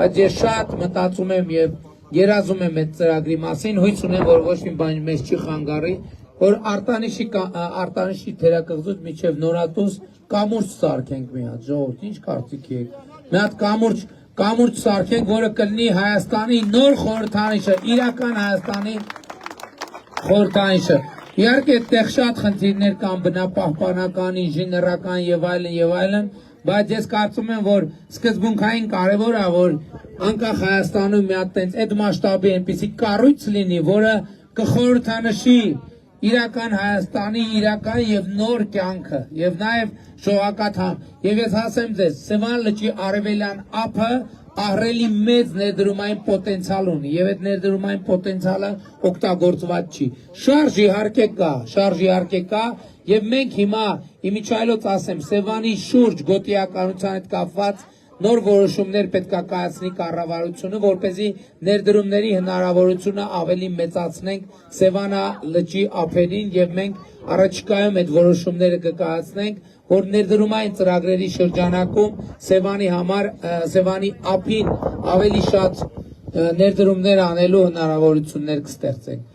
բայց ես շատ մտածում եմ եւ երազում եմ այդ ծրագրի մասին, հույս ունեմ, որ ոչ մի բան մեզ չի խանգարի, որ արտանիշի թերակղզուց միջև նորատուս կամուրջ սարքենք մի հատ, ժողովուրդ, ինչ կարծիքի եք։ Մի հատ կամուրջ սարքենք, որը կլինի Հայաստանի նոր խորհրդանիշը, իրական Հայաստանի խորհրդանիշը։ Իհարկե այդտեղ շատ խնդիրներ կան, բնապահպանական, ինժեներական եւ այլն, բայց ես կարծում եմ, որ սկզբունքային կարևոր է, որ անկախ Հայաստանում մի հատ տենց այդ մասշտաբի այնպիսի կառույց լինի, որը կխորհրդանշի իրական Հայաստանի իրական եւ նոր կյանքը եւ նաեւ շողակաթամ եւ ես ասեմ ձեզ Սևան լճի արևելյան ափը ահռելի մեծ ներդրումային պոտենցիալ ունի եւ այդ ներդրումային պոտենցիալը օգտագործված չի շարժ իհարկե կա եւ մենք հիմա իմիջայլոց ասեմ Սևանի շուրջ գոտիականության հետ կապված նոր որոշումներ պետք է կայացնի կառավարությունը, որպեսզի ներդրումների հնարավորությունը ավելի մեծացնենք Սևանա լճի ափերին եւ մենք առաջիկայում այդ որոշումները կկայացնենք, որ ներդրումային ծրագրերի շրջանակում Սևանի ափին ավելի շատ ներդրումներ անելու հնարավորություններ կստեղծենք։